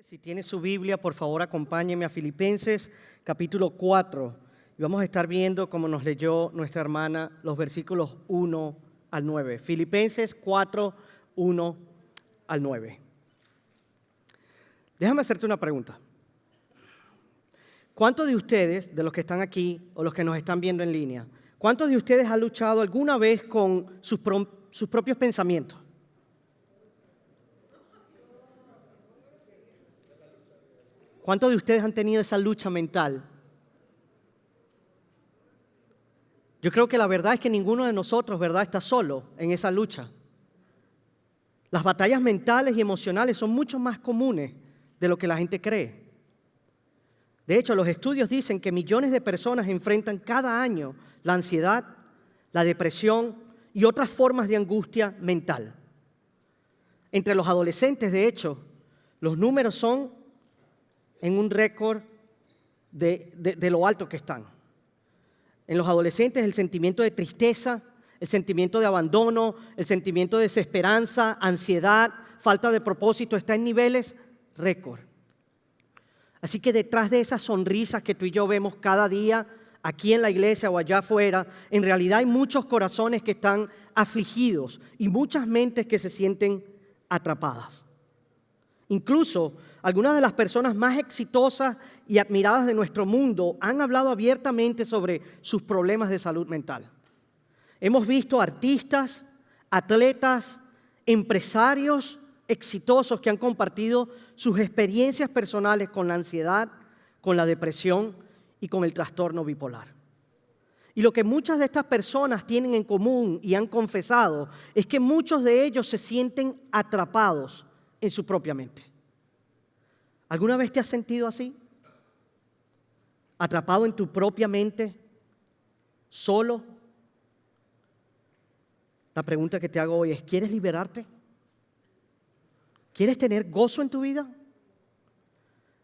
Si tiene su Biblia, por favor, acompáñeme a Filipenses, capítulo 4. Y vamos a estar viendo, como nos leyó nuestra hermana, los versículos 1 al 9. Filipenses 4, 1 al 9. Déjame hacerte una pregunta. ¿Cuántos de ustedes, de los que están aquí o los que nos están viendo en línea, cuántos de ustedes han luchado alguna vez con sus propios pensamientos? ¿Cuántos de ustedes han tenido esa lucha mental? Yo creo que la verdad es que ninguno de nosotros, ¿verdad?, está solo en esa lucha. Las batallas mentales y emocionales son mucho más comunes de lo que la gente cree. De hecho, los estudios dicen que millones de personas enfrentan cada año la ansiedad, la depresión y otras formas de angustia mental. Entre los adolescentes, de hecho, los números son en un récord de lo alto que están. En los adolescentes el sentimiento de tristeza, el sentimiento de abandono, el sentimiento de desesperanza, ansiedad, falta de propósito está en niveles récord. Así que detrás de esas sonrisas que tú y yo vemos cada día aquí en la iglesia o allá afuera, en realidad hay muchos corazones que están afligidos y muchas mentes que se sienten atrapadas. Incluso algunas de las personas más exitosas y admiradas de nuestro mundo han hablado abiertamente sobre sus problemas de salud mental. Hemos visto artistas, atletas, empresarios exitosos que han compartido sus experiencias personales con la ansiedad, con la depresión y con el trastorno bipolar. Y lo que muchas de estas personas tienen en común y han confesado es que muchos de ellos se sienten atrapados en su propia mente. ¿Alguna vez te has sentido así? ¿Atrapado en tu propia mente? ¿Solo? La pregunta que te hago hoy es, ¿quieres liberarte? ¿Quieres tener gozo en tu vida?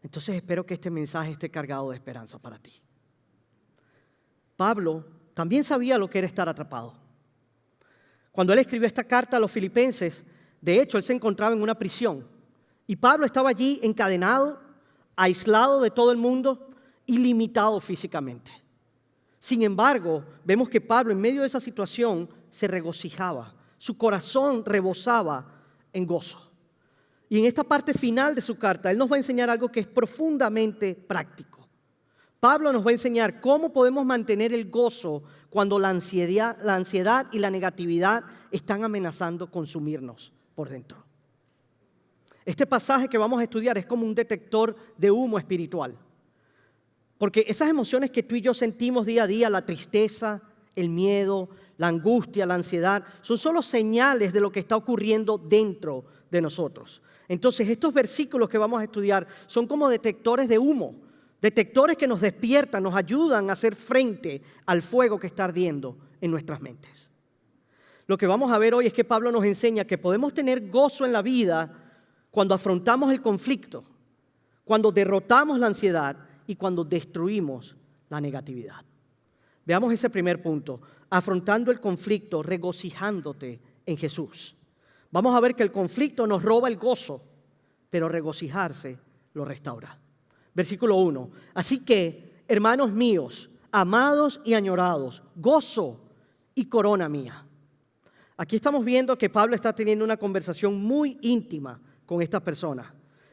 Entonces espero que este mensaje esté cargado de esperanza para ti. Pablo también sabía lo que era estar atrapado. Cuando él escribió esta carta a los filipenses, de hecho, él se encontraba en una prisión. Y Pablo estaba allí encadenado, aislado de todo el mundo y limitado físicamente. Sin embargo, vemos que Pablo en medio de esa situación se regocijaba. Su corazón rebosaba en gozo. Y en esta parte final de su carta, él nos va a enseñar algo que es profundamente práctico. Pablo nos va a enseñar cómo podemos mantener el gozo cuando la ansiedad y la negatividad están amenazando consumirnos por dentro. Este pasaje que vamos a estudiar es como un detector de humo espiritual. Porque esas emociones que tú y yo sentimos día a día, la tristeza, el miedo, la angustia, la ansiedad, son solo señales de lo que está ocurriendo dentro de nosotros. Entonces, estos versículos que vamos a estudiar son como detectores de humo, detectores que nos despiertan, nos ayudan a hacer frente al fuego que está ardiendo en nuestras mentes. Lo que vamos a ver hoy es que Pablo nos enseña que podemos tener gozo en la vida cuando afrontamos el conflicto, cuando derrotamos la ansiedad y cuando destruimos la negatividad. Veamos ese primer punto, afrontando el conflicto, regocijándote en Jesús. Vamos a ver que el conflicto nos roba el gozo, pero regocijarse lo restaura. Versículo 1. Así que, hermanos míos, amados y añorados, gozo y corona mía. Aquí estamos viendo que Pablo está teniendo una conversación muy íntima con estas personas.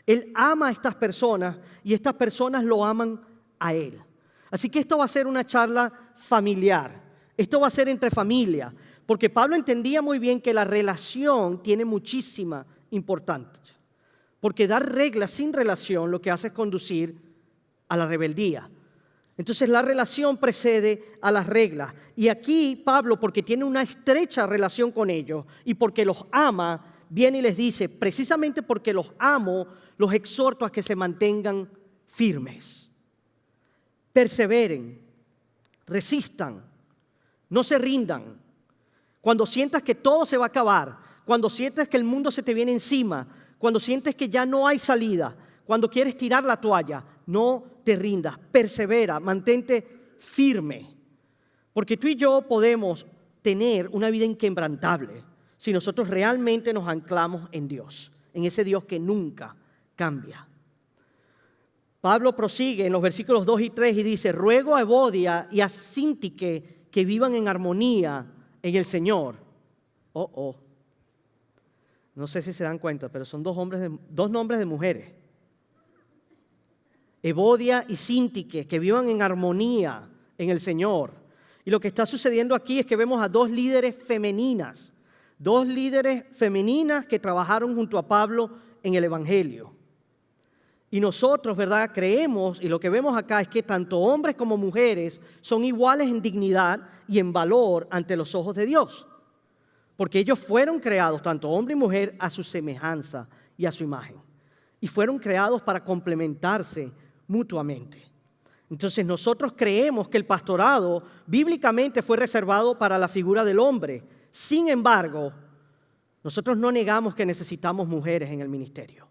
Él ama a estas personas y estas personas lo aman a él. Así que esto va a ser una charla familiar. Esto va a ser entre familia, porque Pablo entendía muy bien que la relación tiene muchísima importancia. Porque dar reglas sin relación lo que hace es conducir a la rebeldía. Entonces la relación precede a las reglas. Y aquí Pablo, porque tiene una estrecha relación con ellos y porque los ama, viene y les dice, precisamente porque los amo, los exhorto a que se mantengan firmes. Perseveren, resistan, no se rindan. Cuando sientas que todo se va a acabar, cuando sientas que el mundo se te viene encima, cuando sientes que ya no hay salida, cuando quieres tirar la toalla, no te rindas, persevera, mantente firme. Porque tú y yo podemos tener una vida inquebrantable si nosotros realmente nos anclamos en Dios, en ese Dios que nunca cambia. Pablo prosigue en los versículos 2 y 3 y dice: ruego a Evodia y a Síntique que vivan en armonía en el Señor. No sé si se dan cuenta, pero son dos nombres de mujeres. Evodia y Síntique, que vivan en armonía en el Señor. Y lo que está sucediendo aquí es que vemos a dos líderes femeninas que trabajaron junto a Pablo en el Evangelio. Y nosotros, ¿verdad?, creemos, y lo que vemos acá es que tanto hombres como mujeres son iguales en dignidad y en valor ante los ojos de Dios. Porque ellos fueron creados, tanto hombre y mujer, a su semejanza y a su imagen. Y fueron creados para complementarse mutuamente. Entonces nosotros creemos que el pastorado bíblicamente fue reservado para la figura del hombre. Sin embargo, nosotros no negamos que necesitamos mujeres en el ministerio.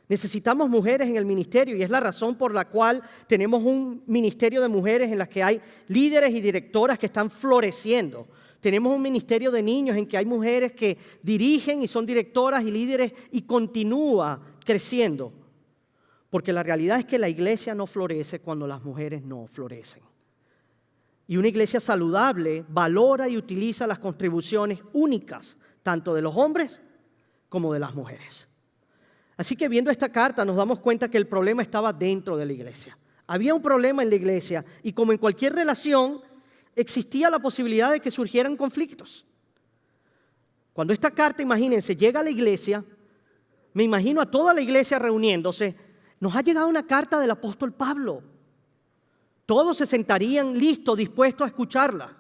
Necesitamos mujeres en el ministerio y es la razón por la cual tenemos un ministerio de mujeres en las que hay líderes y directoras que están floreciendo. Tenemos un ministerio de niños en que hay mujeres que dirigen y son directoras y líderes y continúa creciendo. Porque la realidad es que la iglesia no florece cuando las mujeres no florecen. Y una iglesia saludable valora y utiliza las contribuciones únicas, tanto de los hombres como de las mujeres. Así que viendo esta carta nos damos cuenta que el problema estaba dentro de la iglesia. Había un problema en la iglesia y como en cualquier relación existía la posibilidad de que surgieran conflictos. Cuando esta carta, imagínense, llega a la iglesia, me imagino a toda la iglesia reuniéndose. Nos ha llegado una carta del apóstol Pablo. Todos se sentarían listos, dispuestos a escucharla.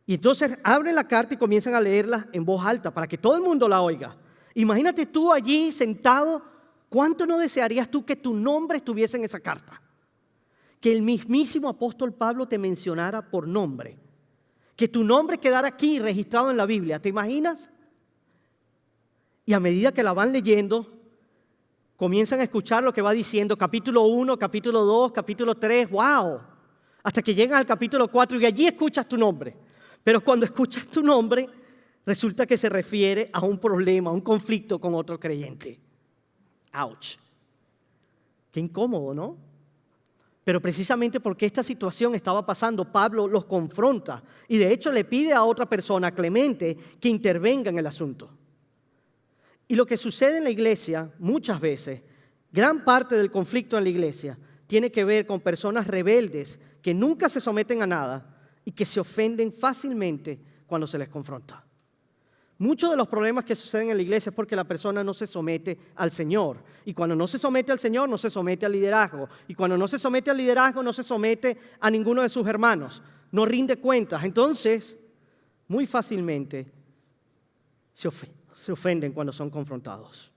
Y entonces abren la carta y comienzan a leerla en voz alta para que todo el mundo la oiga. Imagínate tú allí sentado, ¿cuánto no desearías tú que tu nombre estuviese en esa carta? Que el mismísimo apóstol Pablo te mencionara por nombre. Que tu nombre quedara aquí registrado en la Biblia. ¿Te imaginas? Y a medida que la van leyendo, comienzan a escuchar lo que va diciendo, capítulo 1, capítulo 2, capítulo 3, ¡wow! Hasta que llegan al capítulo 4 y allí escuchas tu nombre. Pero cuando escuchas tu nombre, resulta que se refiere a un problema, a un conflicto con otro creyente. ¡Auch! Qué incómodo, ¿no? Pero precisamente porque esta situación estaba pasando, Pablo los confronta y de hecho le pide a otra persona, Clemente, que intervenga en el asunto. Y lo que sucede en la iglesia, muchas veces, gran parte del conflicto en la iglesia, tiene que ver con personas rebeldes que nunca se someten a nada y que se ofenden fácilmente cuando se les confronta. Muchos de los problemas que suceden en la iglesia es porque la persona no se somete al Señor. Y cuando no se somete al Señor, no se somete al liderazgo. Y cuando no se somete al liderazgo, no se somete a ninguno de sus hermanos. No rinde cuentas. Entonces, muy fácilmente se ofenden cuando son confrontados.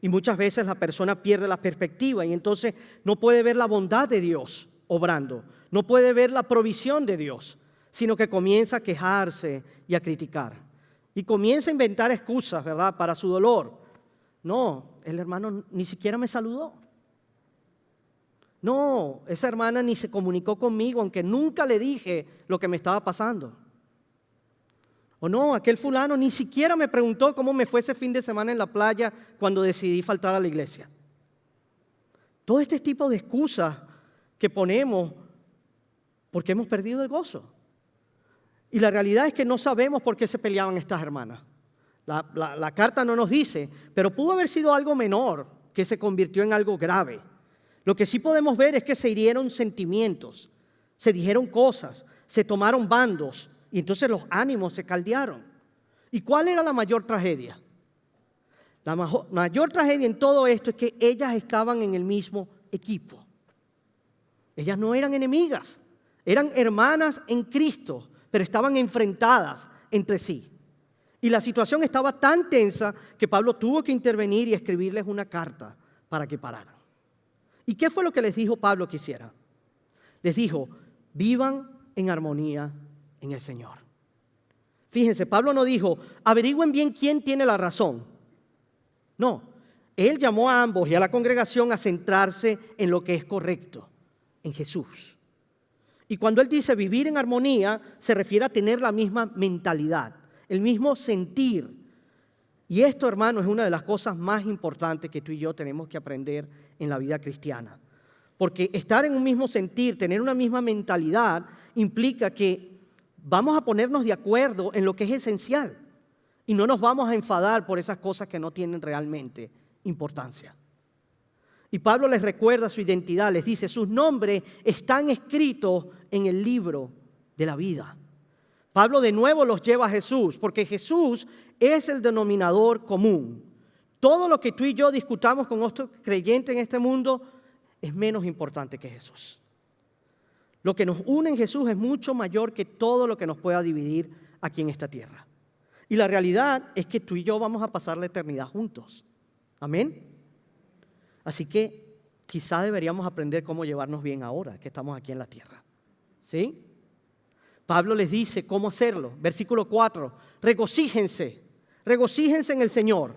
Y muchas veces la persona pierde la perspectiva y entonces no puede ver la bondad de Dios obrando. No puede ver la provisión de Dios, sino que comienza a quejarse y a criticar. Y comienza a inventar excusas, ¿verdad?, para su dolor. No, el hermano ni siquiera me saludó. No, esa hermana ni se comunicó conmigo, aunque nunca le dije lo que me estaba pasando. O no, aquel fulano ni siquiera me preguntó cómo me fue ese fin de semana en la playa cuando decidí faltar a la iglesia. Todo este tipo de excusas que ponemos porque hemos perdido el gozo. Y la realidad es que no sabemos por qué se peleaban estas hermanas. La carta no nos dice, pero pudo haber sido algo menor que se convirtió en algo grave. Lo que sí podemos ver es que se hirieron sentimientos, se dijeron cosas, se tomaron bandos y entonces los ánimos se caldearon. ¿Y cuál era la mayor tragedia? La mayor tragedia en todo esto es que ellas estaban en el mismo equipo. Ellas no eran enemigas, eran hermanas en Cristo, pero estaban enfrentadas entre sí. Y la situación estaba tan tensa que Pablo tuvo que intervenir y escribirles una carta para que pararan. ¿Y qué fue lo que les dijo Pablo que hicieran? Les dijo, vivan en armonía en el Señor. Fíjense, Pablo no dijo, averigüen bien quién tiene la razón. No, él llamó a ambos y a la congregación a centrarse en lo que es correcto, en Jesús. Y cuando él dice vivir en armonía, se refiere a tener la misma mentalidad, el mismo sentir. Y esto, hermano, es una de las cosas más importantes que tú y yo tenemos que aprender en la vida cristiana. Porque estar en un mismo sentir, tener una misma mentalidad, implica que vamos a ponernos de acuerdo en lo que es esencial y no nos vamos a enfadar por esas cosas que no tienen realmente importancia. Y Pablo les recuerda su identidad, les dice, sus nombres están escritos en el libro de la vida. Pablo de nuevo los lleva a Jesús, porque Jesús es el denominador común. Todo lo que tú y yo discutamos con otros creyentes en este mundo es menos importante que Jesús. Lo que nos une en Jesús es mucho mayor que todo lo que nos pueda dividir aquí en esta tierra. Y la realidad es que tú y yo vamos a pasar la eternidad juntos. Amén. Así que quizá deberíamos aprender cómo llevarnos bien ahora que estamos aquí en la tierra. ¿Sí? Pablo les dice cómo hacerlo. Versículo 4, regocíjense en el Señor.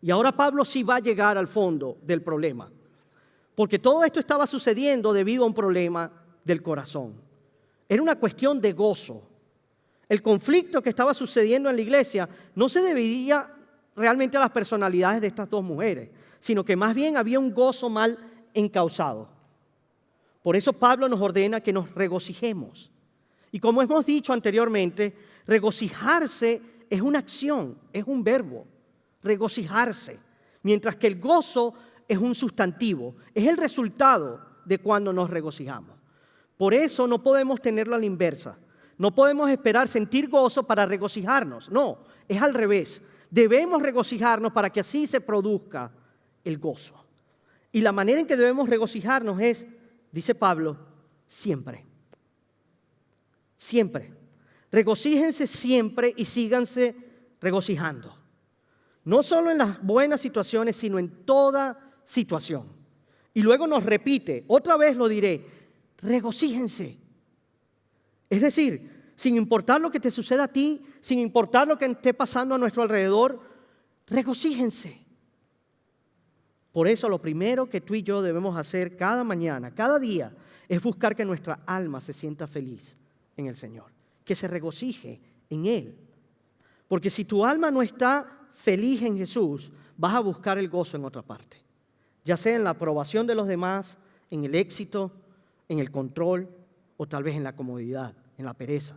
Y ahora Pablo sí va a llegar al fondo del problema. Porque todo esto estaba sucediendo debido a un problema del corazón. Era una cuestión de gozo. El conflicto que estaba sucediendo en la iglesia no se debía realmente a las personalidades de estas dos mujeres, sino que más bien había un gozo mal encauzado. Por eso Pablo nos ordena que nos regocijemos. Y como hemos dicho anteriormente, regocijarse es una acción, es un verbo, regocijarse, mientras que el gozo es un sustantivo, es el resultado de cuando nos regocijamos. Por eso no podemos tenerlo a la inversa. No podemos esperar sentir gozo para regocijarnos. No, es al revés. Debemos regocijarnos para que así se produzca el gozo. Y la manera en que debemos regocijarnos es, dice Pablo, siempre. Siempre. Regocíjense siempre y síganse regocijando. No solo en las buenas situaciones, sino en toda situación. Y luego nos repite, otra vez lo diré, regocíjense. Es decir, sin importar lo que te suceda a ti, sin importar lo que esté pasando a nuestro alrededor, regocíjense. Por eso lo primero que tú y yo debemos hacer cada mañana, cada día, es buscar que nuestra alma se sienta feliz en el Señor, que se regocije en Él. Porque si tu alma no está feliz en Jesús, vas a buscar el gozo en otra parte, ya sea en la aprobación de los demás, en el éxito, en el control o tal vez en la comodidad, en la pereza.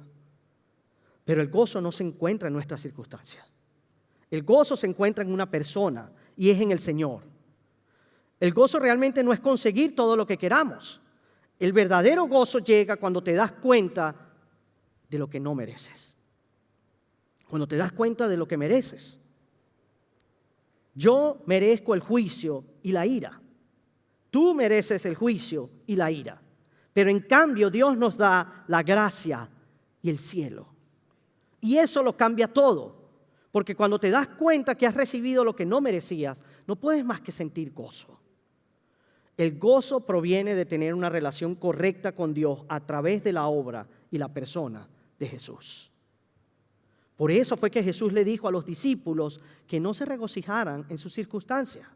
Pero el gozo no se encuentra en nuestras circunstancias. El gozo se encuentra en una persona y es en el Señor. El gozo realmente no es conseguir todo lo que queramos. El verdadero gozo llega cuando te das cuenta de lo que no mereces. Cuando te das cuenta de lo que mereces. Yo merezco el juicio y la ira. Tú mereces el juicio y la ira. Pero en cambio Dios nos da la gracia y el cielo. Y eso lo cambia todo. Porque cuando te das cuenta que has recibido lo que no merecías, no puedes más que sentir gozo. El gozo proviene de tener una relación correcta con Dios a través de la obra y la persona de Jesús. Por eso fue que Jesús le dijo a los discípulos que no se regocijaran en sus circunstancias.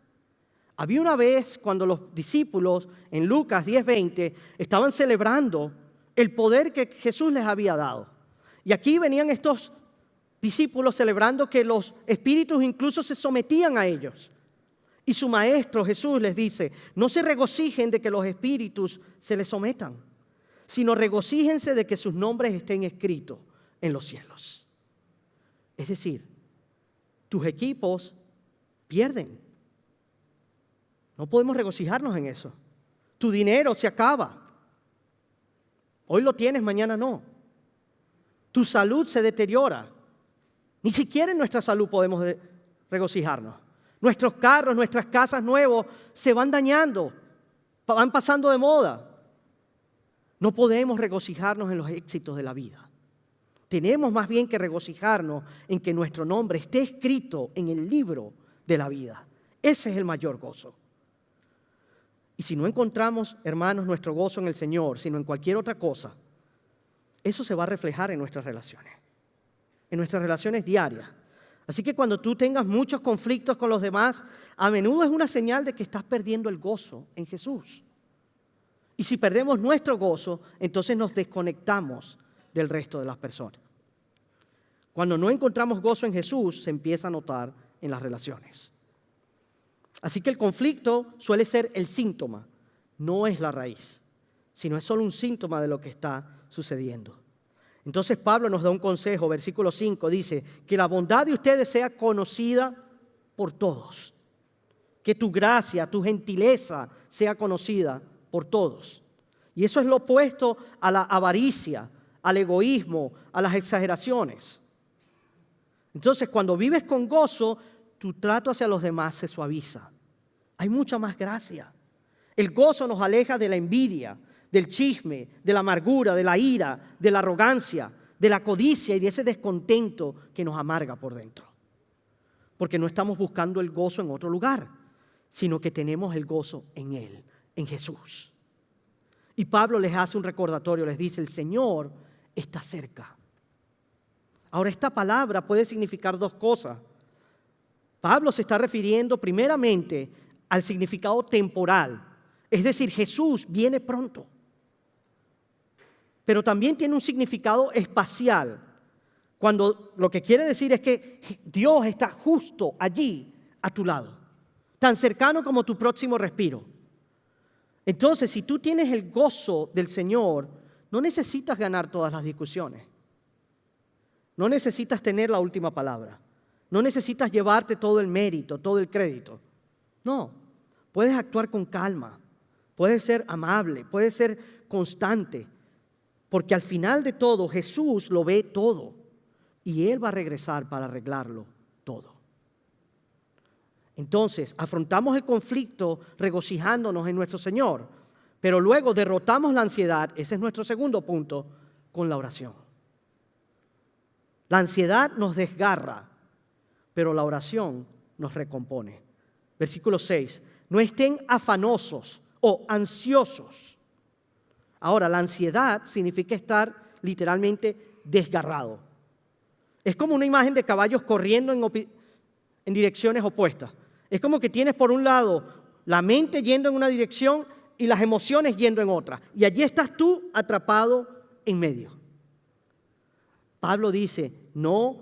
Había una vez cuando los discípulos en Lucas 10:20 estaban celebrando el poder que Jesús les había dado. Y aquí venían estos discípulos celebrando que los espíritus incluso se sometían a ellos. Y su maestro Jesús les dice, no se regocijen de que los espíritus se les sometan, sino regocíjense de que sus nombres estén escritos en los cielos. Es decir, tus equipos pierden. No podemos regocijarnos en eso. Tu dinero se acaba. Hoy lo tienes, mañana no. Tu salud se deteriora. Ni siquiera en nuestra salud podemos regocijarnos. Nuestros carros, nuestras casas nuevos se van dañando, van pasando de moda. No podemos regocijarnos en los éxitos de la vida. Tenemos más bien que regocijarnos en que nuestro nombre esté escrito en el libro de la vida. Ese es el mayor gozo. Y si no encontramos, hermanos, nuestro gozo en el Señor, sino en cualquier otra cosa, eso se va a reflejar en nuestras relaciones diarias. Así que cuando tú tengas muchos conflictos con los demás, a menudo es una señal de que estás perdiendo el gozo en Jesús. Y si perdemos nuestro gozo, entonces nos desconectamos del resto de las personas. Cuando no encontramos gozo en Jesús, se empieza a notar en las relaciones. Así que el conflicto suele ser el síntoma, no es la raíz, sino es solo un síntoma de lo que está sucediendo. Entonces Pablo nos da un consejo, versículo 5, dice, que la bondad de ustedes sea conocida por todos. Que tu gracia, tu gentileza sea conocida por todos. Y eso es lo opuesto a la avaricia, al egoísmo, a las exageraciones. Entonces, cuando vives con gozo, tu trato hacia los demás se suaviza. Hay mucha más gracia. El gozo nos aleja de la envidia, del chisme, de la amargura, de la ira, de la arrogancia, de la codicia y de ese descontento que nos amarga por dentro. Porque no estamos buscando el gozo en otro lugar, sino que tenemos el gozo en Él, en Jesús. Y Pablo les hace un recordatorio, les dice, el Señor está cerca. Ahora, esta palabra puede significar dos cosas. Pablo se está refiriendo primeramente al significado temporal, es decir, Jesús viene pronto. Pero también tiene un significado espacial, cuando lo que quiere decir es que Dios está justo allí a tu lado, tan cercano como tu próximo respiro. Entonces, si tú tienes el gozo del Señor, no necesitas ganar todas las discusiones. No necesitas tener la última palabra. No necesitas llevarte todo el mérito, todo el crédito. No, puedes actuar con calma, puedes ser amable, puedes ser constante, porque al final de todo Jesús lo ve todo y Él va a regresar para arreglarlo todo. Entonces, afrontamos el conflicto regocijándonos en nuestro Señor, pero luego derrotamos la ansiedad, ese es nuestro segundo punto, con la oración. La ansiedad nos desgarra, pero la oración nos recompone. Versículo 6, no estén afanosos o ansiosos. Ahora, la ansiedad significa estar literalmente desgarrado. Es como una imagen de caballos corriendo en direcciones opuestas. Es como que tienes por un lado la mente yendo en una dirección y las emociones yendo en otra. Y allí estás tú atrapado en medio. Pablo dice, no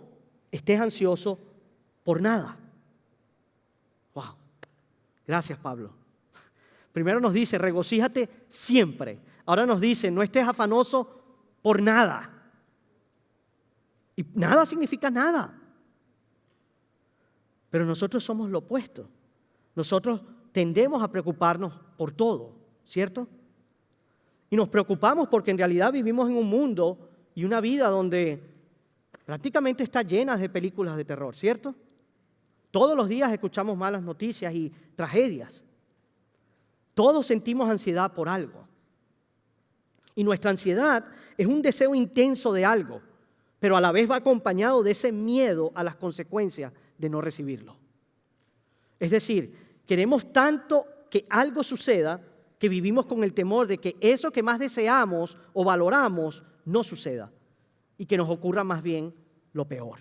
estés ansioso por nada. Wow. Gracias, Pablo. Primero nos dice, regocíjate siempre. Ahora nos dice, no estés afanoso por nada. Y nada significa nada. Pero nosotros somos lo opuesto. Nosotros tendemos a preocuparnos por todo, ¿cierto? Y nos preocupamos porque en realidad vivimos en un mundo y una vida donde prácticamente está llena de películas de terror, ¿cierto? Todos los días escuchamos malas noticias y tragedias. Todos sentimos ansiedad por algo. Y nuestra ansiedad es un deseo intenso de algo, pero a la vez va acompañado de ese miedo a las consecuencias de no recibirlo. Es decir, queremos tanto que algo suceda que vivimos con el temor de que eso que más deseamos o valoramos no suceda y que nos ocurra más bien lo peor.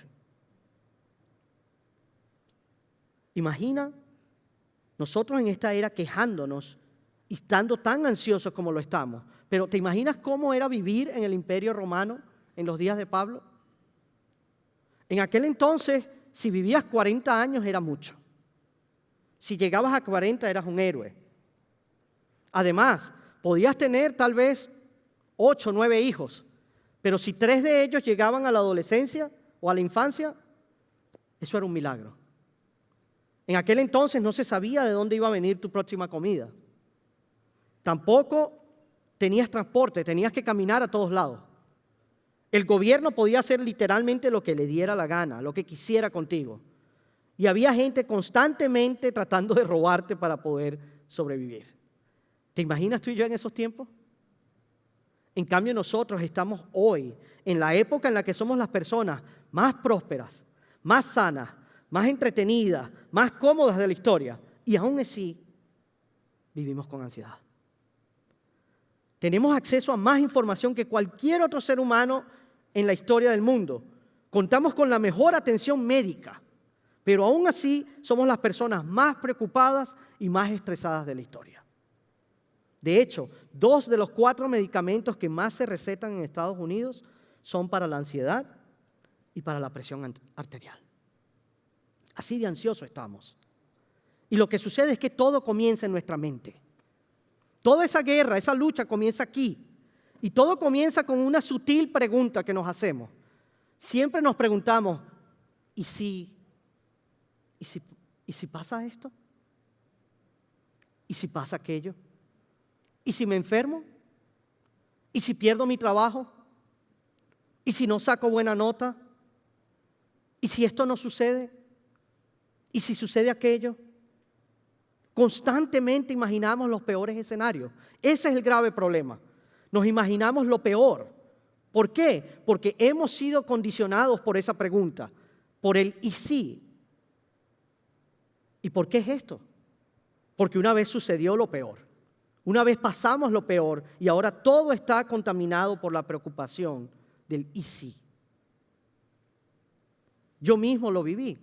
Imagina nosotros en esta era quejándonos y estando tan ansiosos como lo estamos, pero ¿te imaginas cómo era vivir en el Imperio Romano en los días de Pablo? En aquel entonces, si vivías 40 años era mucho. Si llegabas a 40 eras un héroe. Además, podías tener tal vez 8 o 9 hijos, pero si 3 de ellos llegaban a la adolescencia o a la infancia, eso era un milagro. En aquel entonces no se sabía de dónde iba a venir tu próxima comida. Tampoco tenías transporte, tenías que caminar a todos lados. El gobierno podía hacer literalmente lo que le diera la gana, lo que quisiera contigo. Y había gente constantemente tratando de robarte para poder sobrevivir. ¿Te imaginas tú y yo en esos tiempos? En cambio, nosotros estamos hoy en la época en la que somos las personas más prósperas, más sanas, más entretenidas, más cómodas de la historia. Y aún así, vivimos con ansiedad. Tenemos acceso a más información que cualquier otro ser humano en la historia del mundo. Contamos con la mejor atención médica, pero aún así somos las personas más preocupadas y más estresadas de la historia. De hecho, 2 de los 4 medicamentos que más se recetan en Estados Unidos son para la ansiedad y para la presión arterial. Así de ansioso estamos. Y lo que sucede es que todo comienza en nuestra mente. Toda esa guerra, esa lucha comienza aquí. Y todo comienza con una sutil pregunta que nos hacemos. Siempre nos preguntamos, ¿y si pasa esto? ¿Y si pasa aquello? ¿Y si me enfermo? ¿Y si pierdo mi trabajo? ¿Y si no saco buena nota? ¿Y si esto no sucede? ¿Y si sucede aquello? Constantemente imaginamos los peores escenarios. Ese es el grave problema. Nos imaginamos lo peor. ¿Por qué? Porque hemos sido condicionados por esa pregunta, por el ¿y si? ¿Y por qué es esto? Porque una vez sucedió lo peor. Una vez pasamos lo peor y ahora todo está contaminado por la preocupación del ¿y si? Yo mismo lo viví.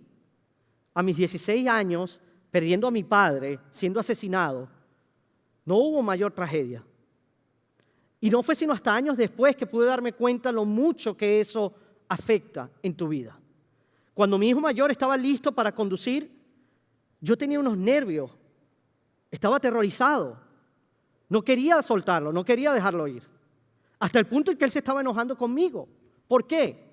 A mis 16 años, perdiendo a mi padre, siendo asesinado, no hubo mayor tragedia. Y no fue sino hasta años después que pude darme cuenta lo mucho que eso afecta en tu vida. Cuando mi hijo mayor estaba listo para conducir, yo tenía unos nervios, estaba aterrorizado. No quería soltarlo, no quería dejarlo ir. Hasta el punto en que él se estaba enojando conmigo. ¿Por qué?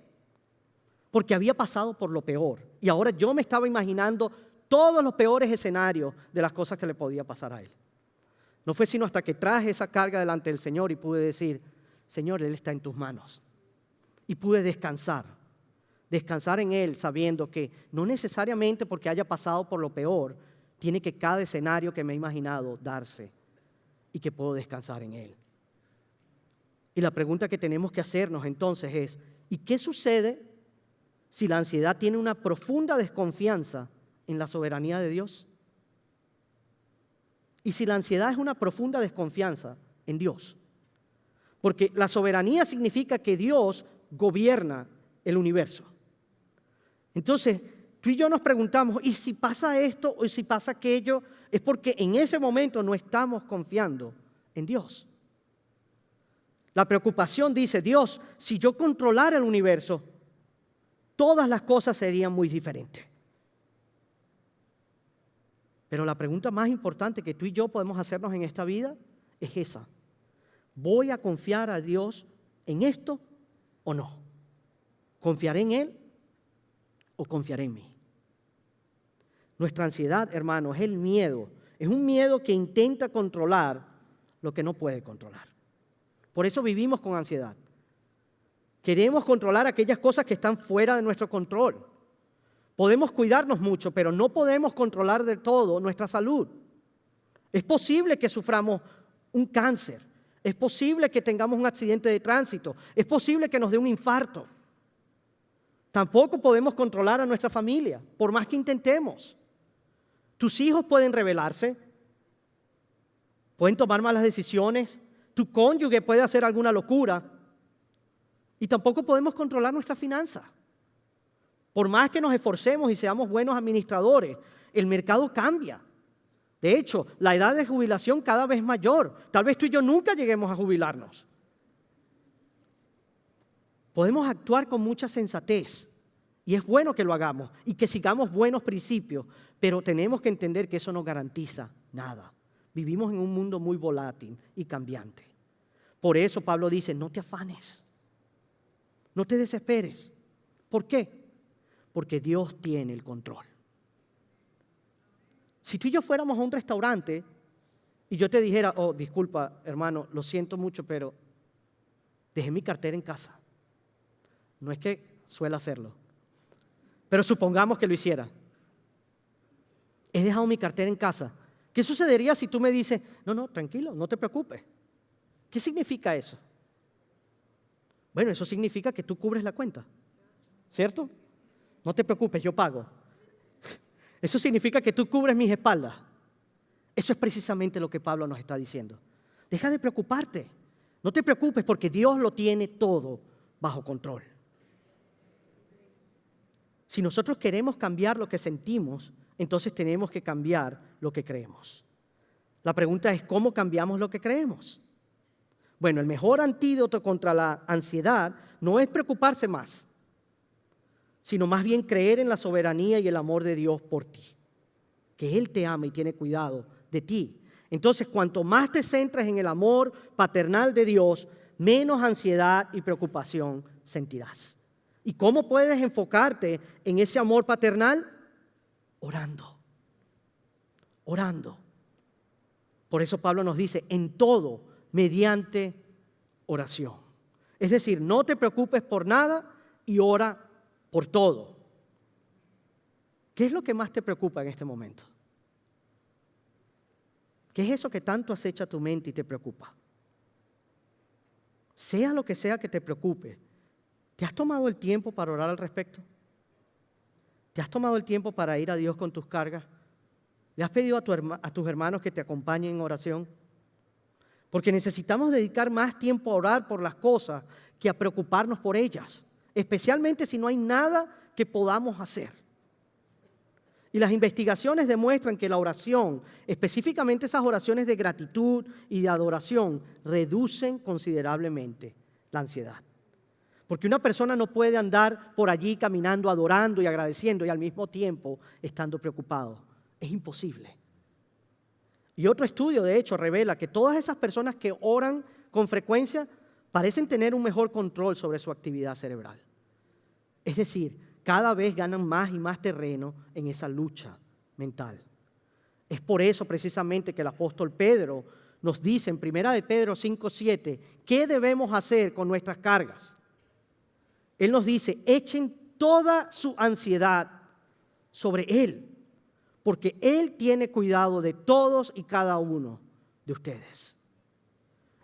Porque había pasado por lo peor. Y ahora yo me estaba imaginando todos los peores escenarios de las cosas que le podía pasar a él. No fue sino hasta que traje esa carga delante del Señor y pude decir, Señor, Él está en tus manos. Y pude descansar en Él sabiendo que no necesariamente porque haya pasado por lo peor, tiene que cada escenario que me he imaginado darse y que puedo descansar en Él. Y la pregunta que tenemos que hacernos entonces es, ¿y qué sucede si la ansiedad tiene una profunda desconfianza en la soberanía de Dios? Y si la ansiedad es una profunda desconfianza en Dios. Porque la soberanía significa que Dios gobierna el universo. Entonces, tú y yo nos preguntamos, ¿y si pasa esto o si pasa aquello? Es porque en ese momento no estamos confiando en Dios. La preocupación dice, Dios, si yo controlara el universo, todas las cosas serían muy diferentes. Pero la pregunta más importante que tú y yo podemos hacernos en esta vida es esa. ¿Voy a confiar a Dios en esto o no? ¿Confiaré en Él o confiaré en mí? Nuestra ansiedad, hermano, es el miedo. Es un miedo que intenta controlar lo que no puede controlar. Por eso vivimos con ansiedad. Queremos controlar aquellas cosas que están fuera de nuestro control. Podemos cuidarnos mucho, pero no podemos controlar del todo nuestra salud. Es posible que suframos un cáncer. Es posible que tengamos un accidente de tránsito. Es posible que nos dé un infarto. Tampoco podemos controlar a nuestra familia, por más que intentemos. Tus hijos pueden rebelarse, pueden tomar malas decisiones, tu cónyuge puede hacer alguna locura y tampoco podemos controlar nuestra finanza. Por más que nos esforcemos y seamos buenos administradores, el mercado cambia. De hecho, la edad de jubilación cada vez es mayor. Tal vez tú y yo nunca lleguemos a jubilarnos. Podemos actuar con mucha sensatez y es bueno que lo hagamos y que sigamos buenos principios, pero tenemos que entender que eso no garantiza nada. Vivimos en un mundo muy volátil y cambiante. Por eso Pablo dice, no te afanes, no te desesperes. ¿Por qué? Porque Dios tiene el control. Si tú y yo fuéramos a un restaurante y yo te dijera, oh, disculpa, hermano, lo siento mucho, pero dejé mi cartera en casa. No es que suele hacerlo, pero supongamos que lo hiciera. He dejado mi cartera en casa. ¿Qué sucedería si tú me dices, no, tranquilo, no te preocupes? ¿Qué significa eso? Bueno, eso significa que tú cubres la cuenta, ¿cierto? No te preocupes, yo pago. Eso significa que tú cubres mis espaldas. Eso es precisamente lo que Pablo nos está diciendo. Deja de preocuparte. No te preocupes porque Dios lo tiene todo bajo control. Si nosotros queremos cambiar lo que sentimos, entonces tenemos que cambiar lo que creemos. La pregunta es, ¿cómo cambiamos lo que creemos? Bueno, el mejor antídoto contra la ansiedad no es preocuparse más. sino más bien creer en la soberanía y el amor de Dios por ti, que Él te ama y tiene cuidado de ti. Entonces, cuanto más te centras en el amor paternal de Dios, menos ansiedad y preocupación sentirás. ¿Y cómo puedes enfocarte en ese amor paternal? Orando. Orando. Por eso Pablo nos dice, en todo, mediante oración. Es decir, no te preocupes por nada y ora por todo. ¿Qué es lo que más te preocupa en este momento? ¿Qué es eso que tanto acecha tu mente y te preocupa? Sea lo que sea que te preocupe, ¿te has tomado el tiempo para orar al respecto? ¿Te has tomado el tiempo para ir a Dios con tus cargas? ¿Le has pedido a tus hermanos que te acompañen en oración? Porque necesitamos dedicar más tiempo a orar por las cosas que a preocuparnos por ellas, especialmente si no hay nada que podamos hacer. Y las investigaciones demuestran que la oración, específicamente esas oraciones de gratitud y de adoración, reducen considerablemente la ansiedad. Porque una persona no puede andar por allí caminando, adorando y agradeciendo y al mismo tiempo estando preocupado. Es imposible. Y otro estudio, de hecho, revela que todas esas personas que oran con frecuencia parecen tener un mejor control sobre su actividad cerebral. Es decir, cada vez ganan más y más terreno en esa lucha mental. Es por eso precisamente que el apóstol Pedro nos dice en 1 de Pedro 5:7, ¿qué debemos hacer con nuestras cargas? Él nos dice, echen toda su ansiedad sobre Él, porque Él tiene cuidado de todos y cada uno de ustedes.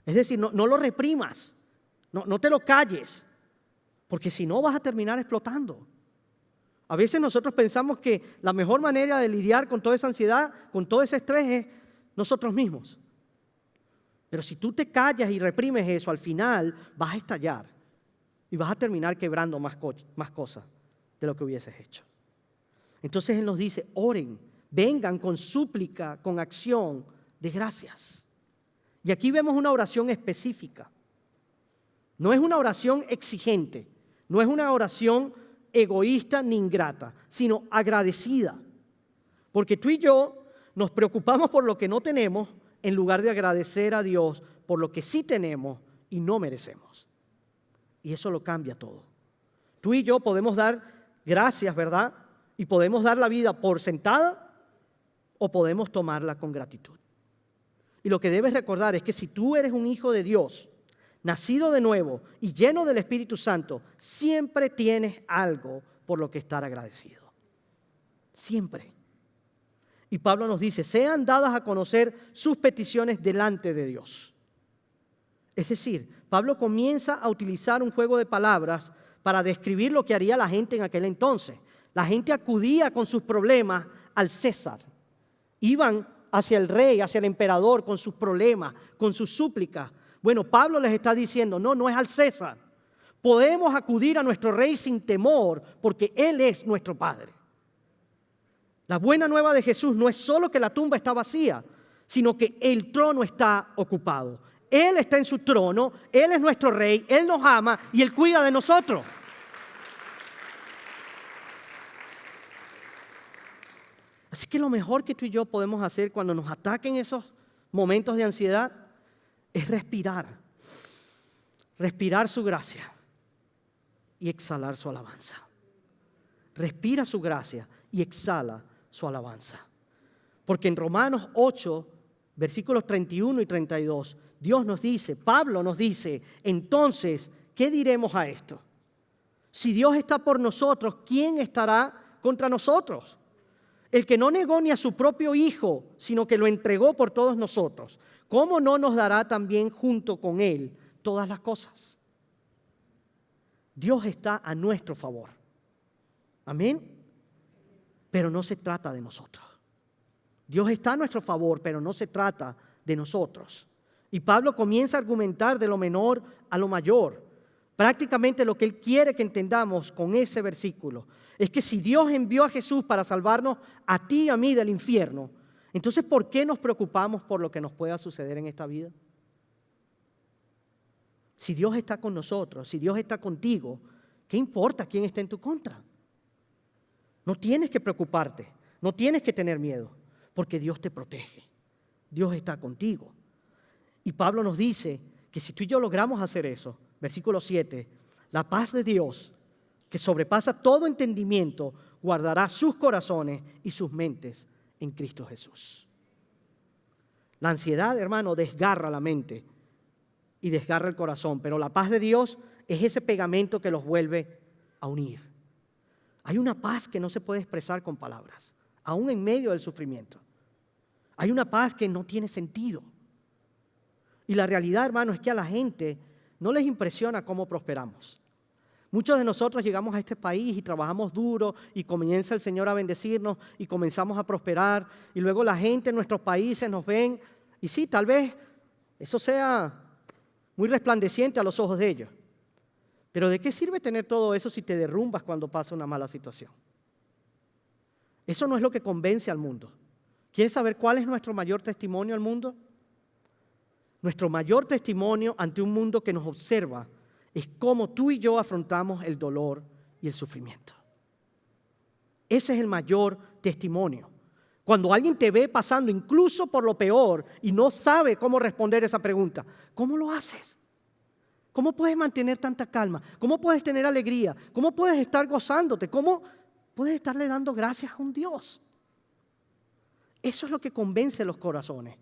Es decir, no lo reprimas, no te lo calles, porque si no vas a terminar explotando. A veces nosotros pensamos que la mejor manera de lidiar con toda esa ansiedad, con todo ese estrés es nosotros mismos. Pero si tú te callas y reprimes eso, al final vas a estallar y vas a terminar quebrando más cosas de lo que hubieses hecho. Entonces Él nos dice, oren, vengan con súplica, con acción de gracias. Y aquí vemos una oración específica. No es una oración exigente, no es una oración egoísta ni ingrata, sino agradecida. Porque tú y yo nos preocupamos por lo que no tenemos en lugar de agradecer a Dios por lo que sí tenemos y no merecemos. Y eso lo cambia todo. Tú y yo podemos dar gracias, ¿verdad? Y podemos dar la vida por sentada o podemos tomarla con gratitud. Y lo que debes recordar es que si tú eres un hijo de Dios, nacido de nuevo y lleno del Espíritu Santo, siempre tienes algo por lo que estar agradecido. Siempre. Y Pablo nos dice, sean dadas a conocer sus peticiones delante de Dios. Es decir, Pablo comienza a utilizar un juego de palabras para describir lo que haría la gente en aquel entonces. La gente acudía con sus problemas al César. Iban hacia el rey, hacia el emperador con sus problemas, con sus súplicas. Bueno, Pablo les está diciendo, no es al César. Podemos acudir a nuestro rey sin temor porque Él es nuestro Padre. La buena nueva de Jesús no es solo que la tumba está vacía, sino que el trono está ocupado. Él está en su trono, Él es nuestro rey, Él nos ama y Él cuida de nosotros. Así que lo mejor que tú y yo podemos hacer cuando nos ataquen esos momentos de ansiedad es respirar su gracia y exhalar su alabanza. Respira su gracia y exhala su alabanza. Porque en Romanos 8, versículos 31 y 32, Dios nos dice, Pablo nos dice, entonces, ¿qué diremos a esto? Si Dios está por nosotros, ¿quién estará contra nosotros? El que no negó ni a su propio Hijo, sino que lo entregó por todos nosotros, ¿cómo no nos dará también junto con Él todas las cosas? Dios está a nuestro favor. Amén. Pero no se trata de nosotros. Dios está a nuestro favor, pero no se trata de nosotros. Y Pablo comienza a argumentar de lo menor a lo mayor. Prácticamente lo que él quiere que entendamos con ese versículo es que si Dios envió a Jesús para salvarnos a ti y a mí del infierno, entonces ¿por qué nos preocupamos por lo que nos pueda suceder en esta vida? Si Dios está con nosotros, si Dios está contigo, ¿qué importa quién está en tu contra? No tienes que preocuparte, no tienes que tener miedo, porque Dios te protege. Dios está contigo. Y Pablo nos dice que si tú y yo logramos hacer eso, versículo 7, la paz de Dios, que sobrepasa todo entendimiento, guardará sus corazones y sus mentes en Cristo Jesús. La ansiedad, hermano, desgarra la mente y desgarra el corazón, pero la paz de Dios es ese pegamento que los vuelve a unir. Hay una paz que no se puede expresar con palabras, aún en medio del sufrimiento. Hay una paz que no tiene sentido. Y la realidad, hermano, es que a la gente no les impresiona cómo prosperamos. Muchos de nosotros llegamos a este país y trabajamos duro y comienza el Señor a bendecirnos y comenzamos a prosperar y luego la gente en nuestros países nos ven y sí, tal vez eso sea muy resplandeciente a los ojos de ellos. Pero ¿de qué sirve tener todo eso si te derrumbas cuando pasa una mala situación? Eso no es lo que convence al mundo. ¿Quieres saber cuál es nuestro mayor testimonio al mundo? Nuestro mayor testimonio ante un mundo que nos observa es cómo tú y yo afrontamos el dolor y el sufrimiento. Ese es el mayor testimonio. Cuando alguien te ve pasando incluso por lo peor y no sabe cómo responder esa pregunta, ¿cómo lo haces? ¿Cómo puedes mantener tanta calma? ¿Cómo puedes tener alegría? ¿Cómo puedes estar gozándote? ¿Cómo puedes estarle dando gracias a un Dios? Eso es lo que convence los corazones.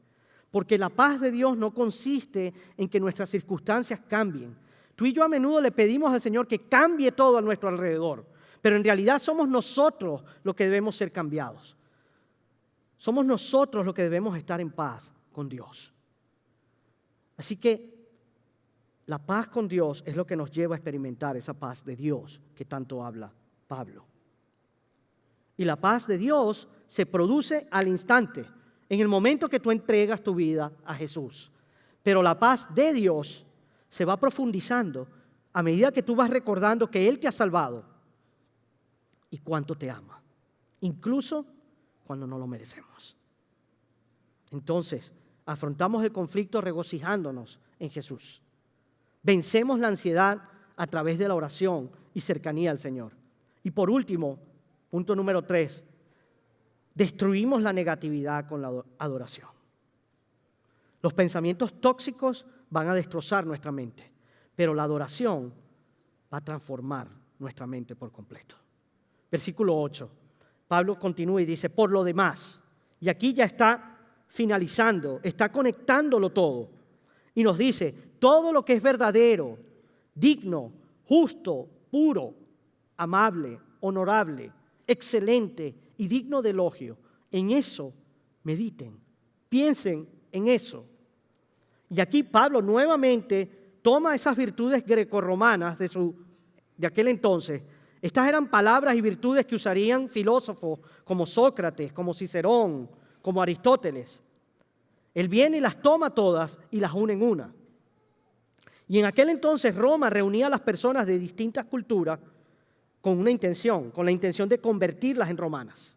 Porque la paz de Dios no consiste en que nuestras circunstancias cambien. Tú y yo a menudo le pedimos al Señor que cambie todo a nuestro alrededor, pero en realidad somos nosotros los que debemos ser cambiados. Somos nosotros los que debemos estar en paz con Dios. Así que la paz con Dios es lo que nos lleva a experimentar esa paz de Dios que tanto habla Pablo. Y la paz de Dios se produce al instante, en el momento que tú entregas tu vida a Jesús. Pero la paz de Dios se va profundizando a medida que tú vas recordando que Él te ha salvado y cuánto te ama, incluso cuando no lo merecemos. Entonces, afrontamos el conflicto regocijándonos en Jesús. Vencemos la ansiedad a través de la oración y cercanía al Señor. Y por último, punto número 3, destruimos la negatividad con la adoración. Los pensamientos tóxicos van a destrozar nuestra mente, pero la adoración va a transformar nuestra mente por completo. Versículo 8, Pablo continúa y dice, por lo demás, y aquí ya está finalizando, está conectándolo todo, y nos dice, todo lo que es verdadero, digno, justo, puro, amable, honorable, excelente y digno de elogio, en eso mediten, piensen en eso. Y aquí Pablo nuevamente toma esas virtudes grecorromanas de aquel entonces. Estas eran palabras y virtudes que usarían filósofos como Sócrates, como Cicerón, como Aristóteles. Él viene y las toma todas y las une en una. Y en aquel entonces Roma reunía a las personas de distintas culturas con una intención, con la intención de convertirlas en romanas.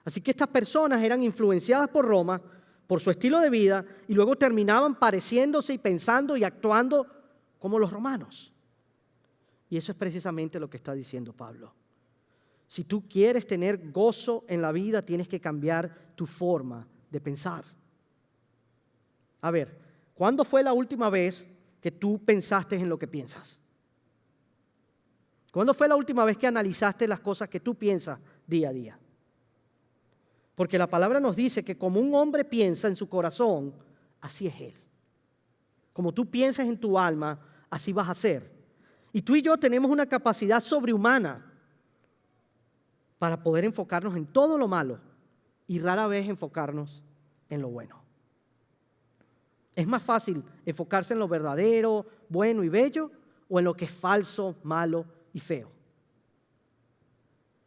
Así que estas personas eran influenciadas por Roma, por su estilo de vida, y luego terminaban pareciéndose y pensando y actuando como los romanos. Y eso es precisamente lo que está diciendo Pablo. Si tú quieres tener gozo en la vida, tienes que cambiar tu forma de pensar. A ver, ¿cuándo fue la última vez que tú pensaste en lo que piensas? ¿Cuándo fue la última vez que analizaste las cosas que tú piensas día a día? Porque la palabra nos dice que como un hombre piensa en su corazón, así es él. Como tú piensas en tu alma, así vas a ser. Y tú y yo tenemos una capacidad sobrehumana para poder enfocarnos en todo lo malo y rara vez enfocarnos en lo bueno. Es más fácil enfocarse en lo verdadero, bueno y bello o en lo que es falso, malo y feo.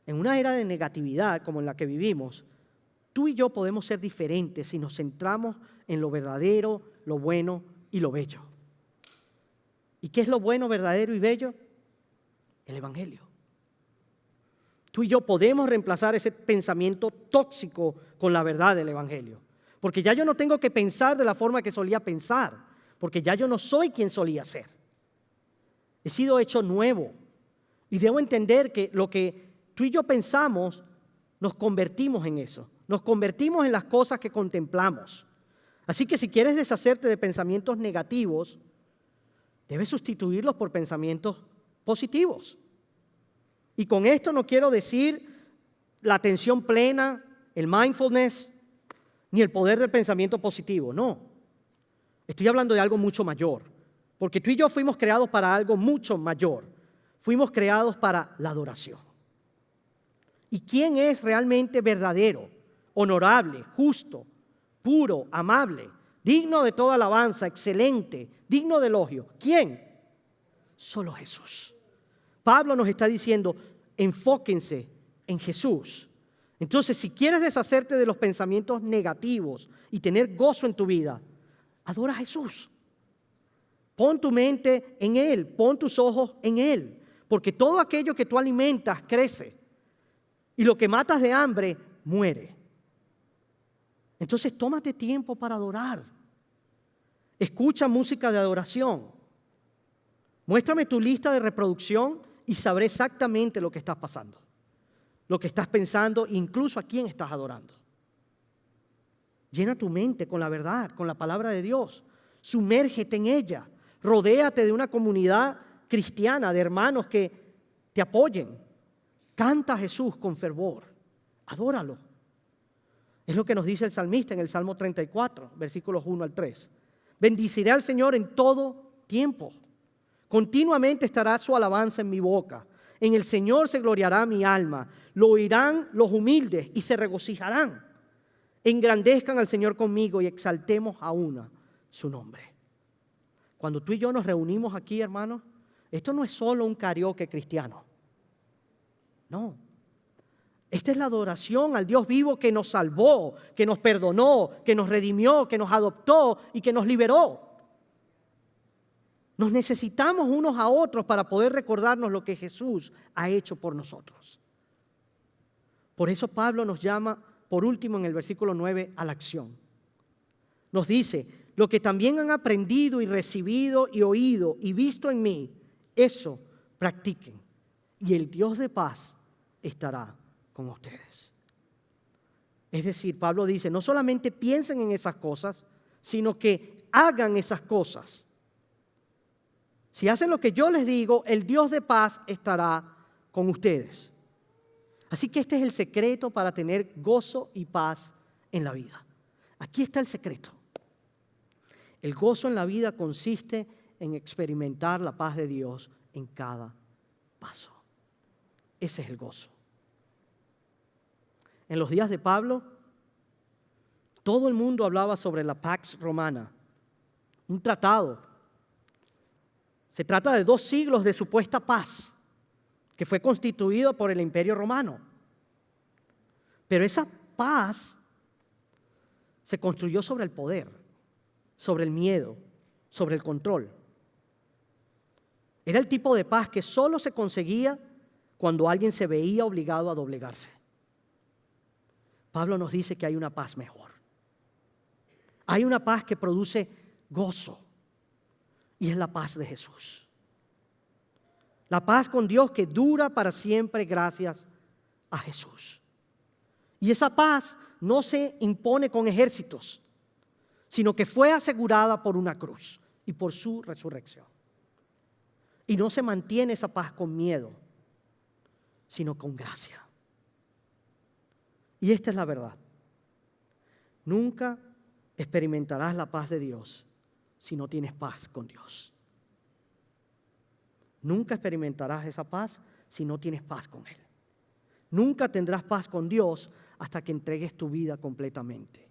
En una era de negatividad como en la que vivimos, tú y yo podemos ser diferentes si nos centramos en lo verdadero, lo bueno y lo bello. ¿Y qué es lo bueno, verdadero y bello? El Evangelio. Tú y yo podemos reemplazar ese pensamiento tóxico con la verdad del Evangelio. Porque ya yo no tengo que pensar de la forma que solía pensar, porque ya yo no soy quien solía ser. He sido hecho nuevo y debo entender que lo que tú y yo pensamos, nos convertimos en eso. Nos convertimos en las cosas que contemplamos. Así que si quieres deshacerte de pensamientos negativos, debes sustituirlos por pensamientos positivos. Y con esto no quiero decir la atención plena, el mindfulness, ni el poder del pensamiento positivo. No. Estoy hablando de algo mucho mayor. Porque tú y yo fuimos creados para algo mucho mayor. Fuimos creados para la adoración. ¿Y quién es realmente verdadero, honorable, justo, puro, amable, digno de toda alabanza, excelente, digno de elogio? ¿Quién? Solo Jesús. Pablo nos está diciendo, enfóquense en Jesús. Entonces, si quieres deshacerte de los pensamientos negativos y tener gozo en tu vida, adora a Jesús. Pon tu mente en Él, pon tus ojos en Él, porque todo aquello que tú alimentas crece y lo que matas de hambre muere. Entonces, tómate tiempo para adorar. Escucha música de adoración. Muéstrame tu lista de reproducción y sabré exactamente lo que estás pasando, lo que estás pensando, incluso a quién estás adorando. Llena tu mente con la verdad, con la palabra de Dios. Sumérgete en ella. Rodéate de una comunidad cristiana, de hermanos que te apoyen. Canta a Jesús con fervor. Adóralo. Es lo que nos dice el salmista en el Salmo 34, versículos 1 al 3. Bendiciré al Señor en todo tiempo. Continuamente estará su alabanza en mi boca. En el Señor se gloriará mi alma. Lo oirán los humildes y se regocijarán. Engrandezcan al Señor conmigo y exaltemos a una su nombre. Cuando tú y yo nos reunimos aquí, hermanos, esto no es solo un karaoke cristiano. No. Esta es la adoración al Dios vivo que nos salvó, que nos perdonó, que nos redimió, que nos adoptó y que nos liberó. Nos necesitamos unos a otros para poder recordarnos lo que Jesús ha hecho por nosotros. Por eso Pablo nos llama, por último en el versículo 9, a la acción. Nos dice, lo que también han aprendido y recibido y oído y visto en mí, eso practiquen. Y el Dios de paz estará con ustedes. Es decir, Pablo dice, no solamente piensen en esas cosas, sino que hagan esas cosas. Si hacen lo que yo les digo, el Dios de paz estará con ustedes. Así que este es el secreto para tener gozo y paz en la vida. Aquí está el secreto. El gozo en la vida consiste en experimentar la paz de Dios en cada paso. Ese es el gozo. En los días de Pablo, todo el mundo hablaba sobre la Pax Romana, un tratado. Se trata de 2 siglos de supuesta paz que fue constituido por el Imperio Romano. Pero esa paz se construyó sobre el poder, sobre el miedo, sobre el control. Era el tipo de paz que solo se conseguía cuando alguien se veía obligado a doblegarse. Pablo nos dice que hay una paz mejor. Hay una paz que produce gozo y es la paz de Jesús. La paz con Dios que dura para siempre gracias a Jesús. Y esa paz no se impone con ejércitos, sino que fue asegurada por una cruz y por su resurrección. Y no se mantiene esa paz con miedo, sino con gracia. Y esta es la verdad. Nunca experimentarás la paz de Dios si no tienes paz con Dios. Nunca experimentarás esa paz si no tienes paz con Él. Nunca tendrás paz con Dios hasta que entregues tu vida completamente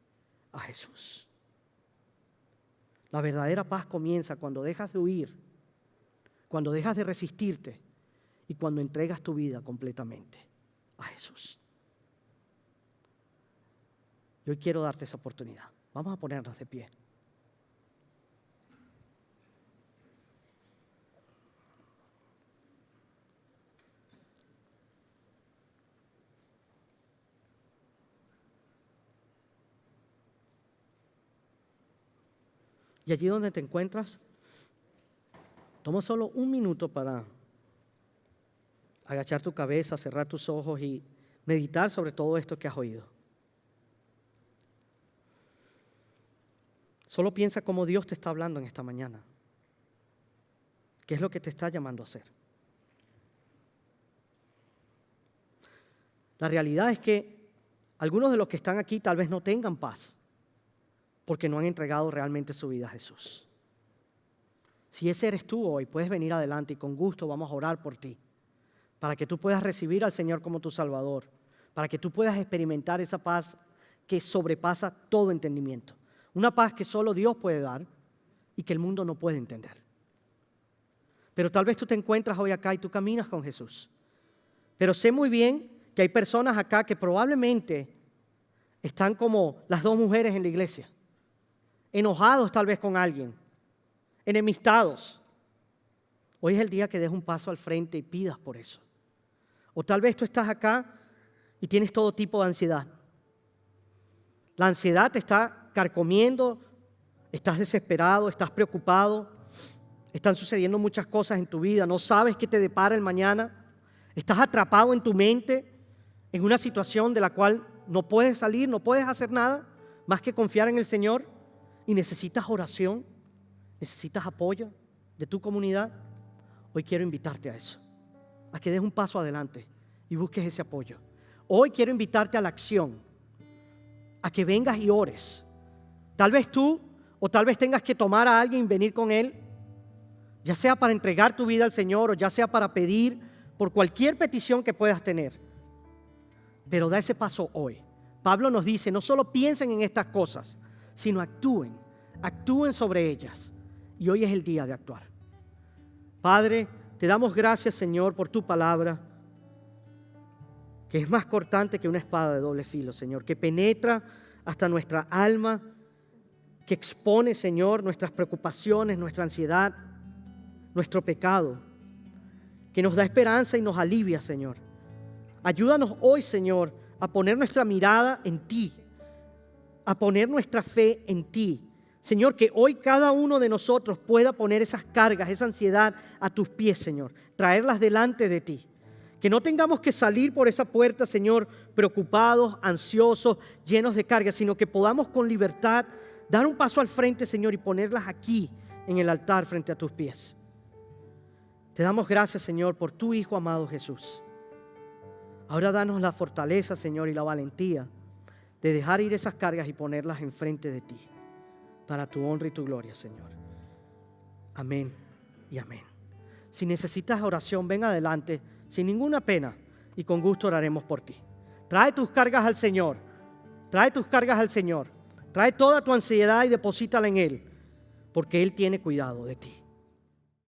a Jesús. La verdadera paz comienza cuando dejas de huir, cuando dejas de resistirte y cuando entregas tu vida completamente a Jesús. Y hoy quiero darte esa oportunidad. Vamos a ponernos de pie. Y allí donde te encuentras, toma solo un minuto para agachar tu cabeza, cerrar tus ojos y meditar sobre todo esto que has oído. Solo piensa cómo Dios te está hablando en esta mañana. ¿Qué es lo que te está llamando a hacer? La realidad es que algunos de los que están aquí tal vez no tengan paz porque no han entregado realmente su vida a Jesús. Si ese eres tú hoy, puedes venir adelante y con gusto vamos a orar por ti, para que tú puedas recibir al Señor como tu Salvador, para que tú puedas experimentar esa paz que sobrepasa todo entendimiento. Una paz que solo Dios puede dar y que el mundo no puede entender. Pero tal vez tú te encuentras hoy acá y tú caminas con Jesús. Pero sé muy bien que hay personas acá que probablemente están como las dos mujeres en la iglesia, enojados tal vez con alguien, enemistados. Hoy es el día que des un paso al frente y pidas por eso. O tal vez tú estás acá y tienes todo tipo de ansiedad. La ansiedad te está carcomiendo, estás desesperado, estás preocupado, están sucediendo muchas cosas en tu vida, no sabes qué te depara el mañana, estás atrapado en tu mente en una situación de la cual no puedes salir, no puedes hacer nada más que confiar en el Señor y necesitas oración, necesitas apoyo de tu comunidad. Hoy quiero invitarte a eso, a que des un paso adelante y busques ese apoyo. Hoy quiero invitarte a la acción, a que vengas y ores. Tal vez tú o tal vez tengas que tomar a alguien y venir con él, ya sea para entregar tu vida al Señor o ya sea para pedir por cualquier petición que puedas tener. Pero da ese paso hoy. Pablo nos dice, no solo piensen en estas cosas, sino actúen sobre ellas. Y hoy es el día de actuar. Padre, te damos gracias, Señor, por tu palabra, que es más cortante que una espada de doble filo, Señor, que penetra hasta nuestra alma, que expone, Señor, nuestras preocupaciones, nuestra ansiedad, nuestro pecado, que nos da esperanza y nos alivia, Señor. Ayúdanos hoy, Señor, a poner nuestra mirada en ti, a poner nuestra fe en ti. Señor, que hoy cada uno de nosotros pueda poner esas cargas, esa ansiedad a tus pies, Señor, traerlas delante de ti. Que no tengamos que salir por esa puerta, Señor, preocupados, ansiosos, llenos de cargas, sino que podamos con libertad dar un paso al frente, Señor, y ponerlas aquí en el altar frente a tus pies. Te damos gracias, Señor, por tu Hijo amado Jesús. Ahora danos la fortaleza, Señor, y la valentía de dejar ir esas cargas y ponerlas enfrente de ti, para tu honra y tu gloria, Señor. Amén y amén. Si necesitas oración, ven adelante sin ninguna pena y con gusto oraremos por ti. Trae tus cargas al Señor. Trae tus cargas al Señor. Trae toda tu ansiedad y deposítala en Él, porque Él tiene cuidado de ti.